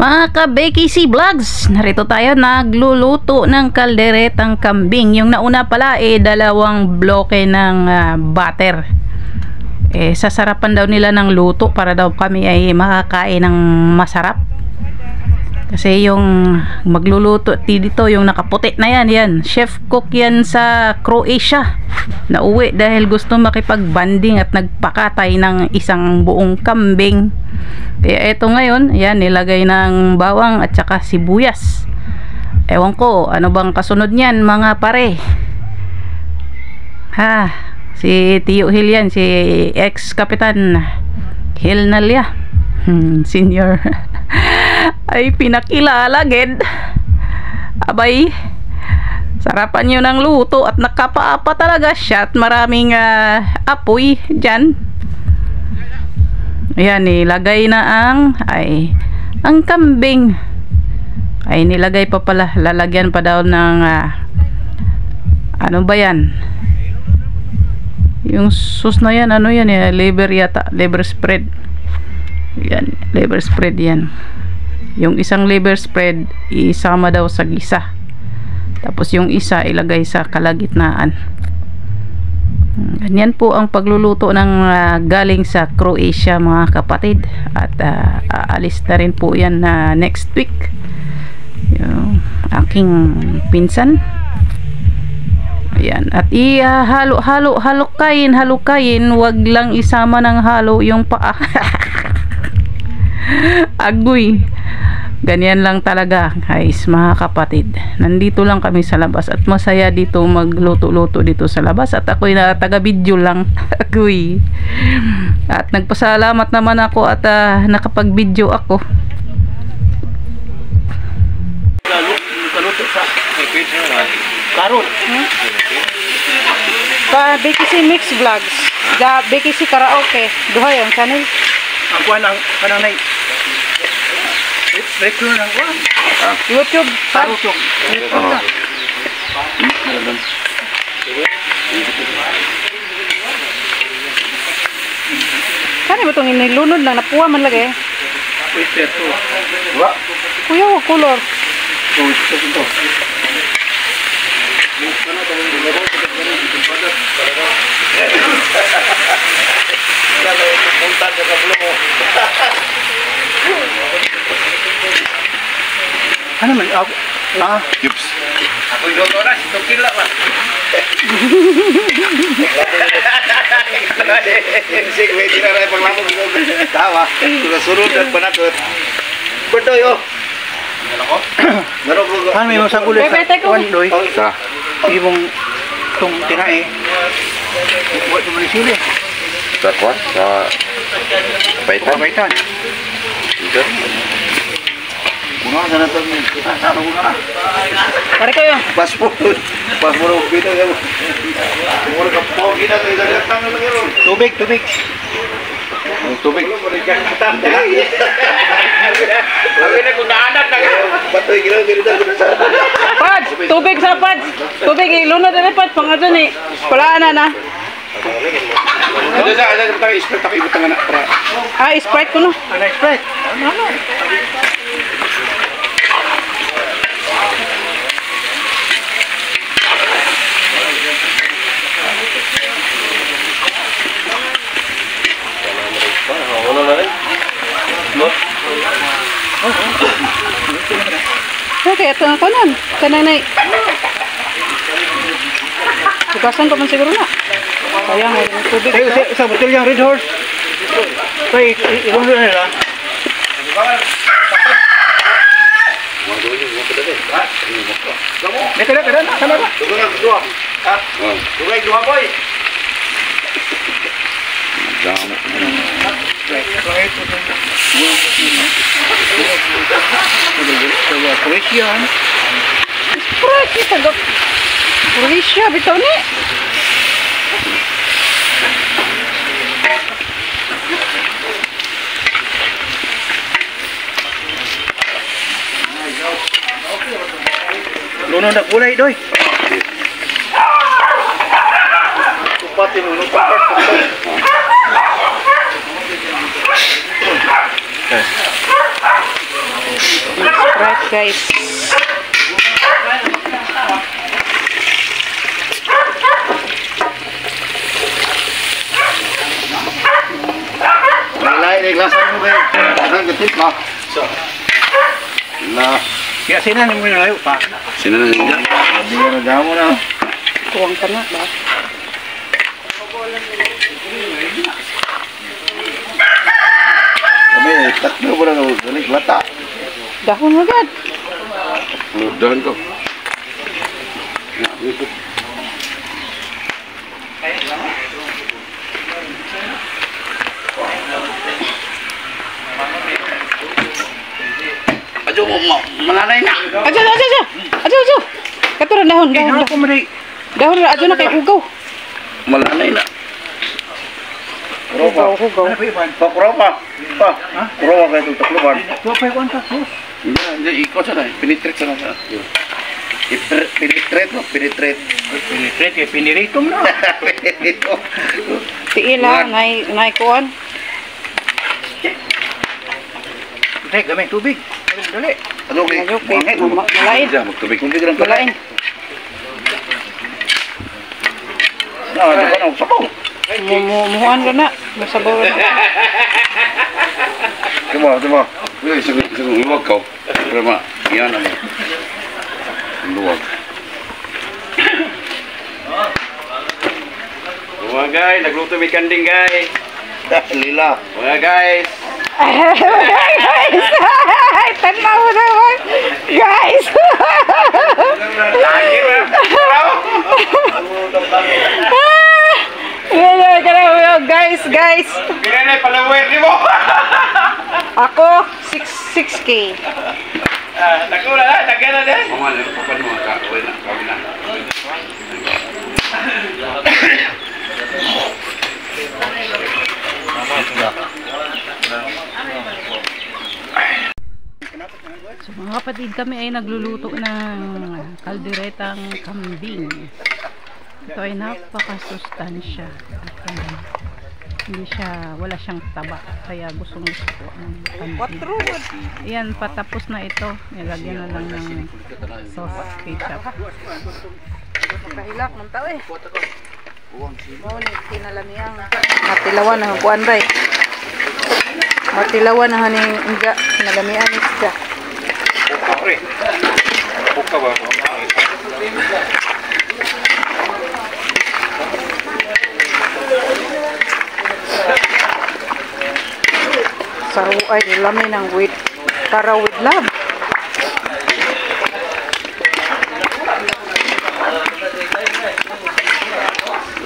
Mga ka-BKC Vlogs, narito tayo nagluluto ng kalderetang kambing. Yung nauna pala dalawang bloke ng butter. Sasarapan daw nila ng luto para daw kami ay makakain ng masarap. Kasi yung magluluto dito, yung nakaputi na yan, chef cook yan sa Croatia. Nauwi dahil gusto makipag-banding at nagpakatay ng isang buong kambing. Kaya eto ngayon, yan, nilagay ng bawang at saka sibuyas. Ewan ko, ano bang kasunod niyan mga pare? Si Tio Hil yan, si ex-kapitan Hil Nalya. Senior. Ay pinakilala ged. Abay, sarapan nyo ng luto at nakapaapa talaga siya at maraming apoy dyan. Ayan, nilagay na ang kambing. Ay nilagay pa pala, lalagyan pa daw ng ano ba yan, yung sus na yan, ano yan, liver yata, liver spread. Yan, liver spread yan. Yung isang liver spread isama daw sa gisa, tapos yung isa ilagay sa kalagitnaan. Ganyan po ang pagluluto ng galing sa Croatia mga kapatid. At aalis na rin po yan next week yung aking pinsan. Ayan, at halukayin, wag lang isama ng halo yung paa. Agoy. Ganyan lang talaga guys mga kapatid. Nandito lang kami sa labas at masaya dito magluto-luto dito sa labas at ako'y na taga-video lang. Agoy. At nagpasalamat naman ako at nakapag-video ako. Karot. Ka BKC Mix Vlogs. Ga BKC Karaoke. Duha yung channel. Ang kuha ng kanang nay. Record ng kuha. YouTube. YouTube. Kani ba itong inilunod lang? Napuha man lagi. Oyster to. Kuya, wag color. Oyster to. Ano man ako? Gips. Ako yung doon na, sitokin lang ba? Sige, may tinaray paglamog ito. Tawa, sunod at panatot. Berdoy, oh. Ano may masang ulit sa Wandoy? Sa? Ibong itong tinae. Buat mo ni sili. Sa kwan? Sa Baitan? Baitan. Ito? Bunga sana ito. Sana bunga na. Pare kayo. Passport. Passport. Bito ka mo. Mura ka po. Gina ito. Idagatang na lang yun. Tubig. Tubig. Tubig. Lagi na kung naanak na ka. Batoy gila. Pads! Tubig sa pads! Tubig, ilunod na rin pads. Pangadun palaan na. Ano sa tayo Sprite ako ibutang anak para. Sprite ko no. Ano Sprite? Ano? Ano na rin? No? Okay, ito nga ko nun. Kananay. Sugasan ko man siguro na. Sayang, may tubig. Isang butil yung Red Horse. Kaya ilunod na nila. Kada na. Sama ba? Dua. Dua boy. Damo. Croatian. Croatia, bitaw ni. Luno na kulay doy. Tupatin mo part. guys. Lain ikhlasan mo kayo. Ang gatit na. Na. Kaya sina ni mo yung layo pa. Sino na ninja? Hindi mo na damo na. Tuwang ka na ba? Kami, tatlo mo na galing lata. Dahon agad. Ludahan ko. Ajo mo, malanay na. Ajo. Katuran dahon. Dahon ra ajo na kay ugaw. Malanay na. Ugaw. Pa, kuropa. Pa, kuropa kayo itong takluban. Hindi, ikot siya na. Pinitrate siya na. Pinitrate mo, pinitrate. Pinitret kay piniritom na. Pinirito. Tiila, nay kuan. Tek, gamay tubig. Dali. Ano kay? Ajo kay malain. Diyan, magtubig. Tubig lang Malain. Na, ano ba na? Sabaw. Muhuan ka na. Masabaw na. Diba? Uy, sagung luwag ka. Pero ma, yan ano. Luwag. Mga guys, nagluto may kanding guys. Lila. Mga guys. Guys! Tanaw naman! Guys! Guys! Pinanay palawin ni mo. Ako, 6K. Nagula na, tagana na. Mga lang, papan mo, kakawin na, kawin na. So mga kapatid, kami ay nagluluto ng kalderetang kambing. Ito ay napakasustansya. Hindi siya, wala siyang taba. Kaya gustong gusto ko ang kambing. Ayan, patapos na ito. Nilagyan na lang ng sauce at ketchup. Makahilak ng tao eh. Ngunit, kinalamiang matilawan na kuan bay. Matilawan na haning inga. Kinalamian ni siya. Kapre. Buka ba? Saru ay nilamay ng with tara with love.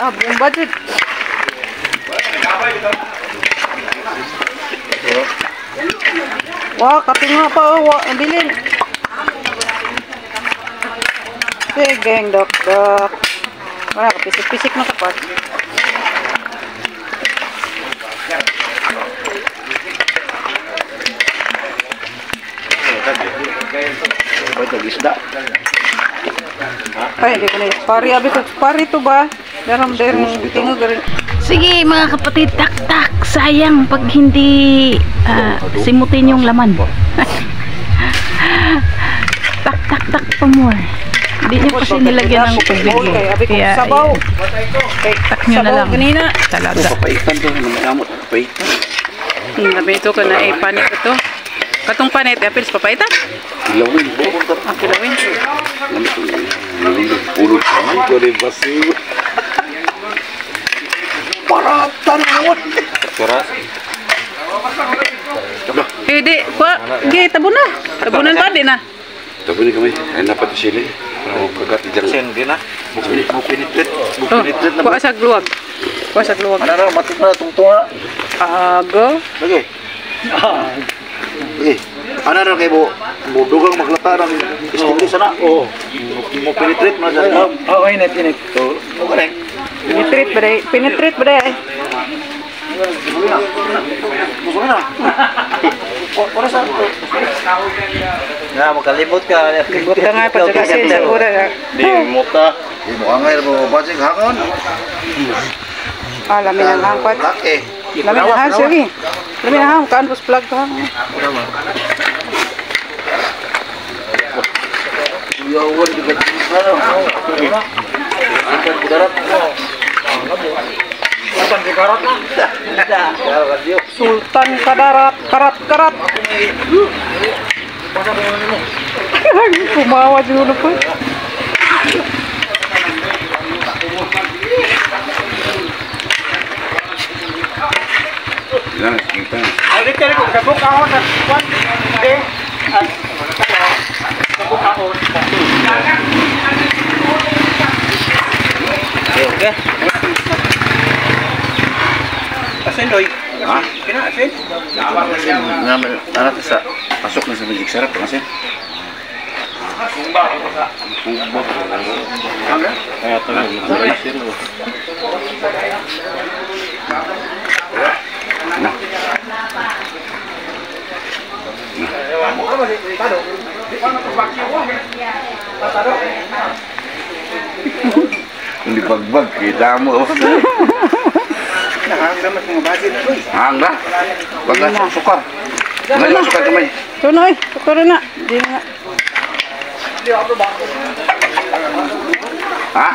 Buong budget. Wah, kape nga pa oh, ang bilin. Geng dok. Wala, pisik-pisik na kapat. Ba ito, isda? Ay, hindi ko na pari. Abi ko, pari to ba? Daram tingog rin. Sige mga kapatid, tak-tak. Sayang pag hindi simutin yung laman. Tak pa more. Hindi niyo kasi nilagyan ng tubig. Kaya sabaw. Tak nyo na lang. Kanina. Talaga. Papaitan to, mangamot. Papaitan. Sabi ito ka na panit ito. Katong panit, apils papaitan? Kilawin. Kilawin. Ulo naman ko rin basiw. Paratan mo! Keras. Di, tabon na. Tabunan pa din na. Tapi ni kami, enak apa tu sini? Kalau kagat dijang. Sen din na. Bukpinitrit. Bukpinitrit na. Kuha sa gluwag. Ano na, matik na tungtung na. Ago. Lagi. Lagi. Ano na kayo dugang maglata ng istimuli sana? Oo. Bukpinitrit na sa loob. Oo, init. So, ano ka Penetrit ba day? Gusto na. Para sa ito. Na, makalimot ka. Libot ka nga, pagkakasin sa kura. Di, muta. Di mo angay mo bajing hangon. Lamin ang hangpat. Laki. Lamin ang hangpat. Sige. Lamin ang hangpat. Kaan pus plug ka. Yawan juga. Ikan kudarat. Sultan di karat. Sultan Kadarat, karat-karat. Kumawa dulu po. Yan, kita. Ay, dito ko sabok ako sa kwan. Hindi. Sabok ako. Okay. Asin doy. Ha? Kina asin. Anak sa pasok na sa magic sarap kasi. Kaya talaga asin mo. Hindi bagbag kita mo. Nakakaramas mga basi na doy. Hangga. Bagas sukar. Ngayon sukar kamay. Tunoy, sukar na. Di nga. Ha?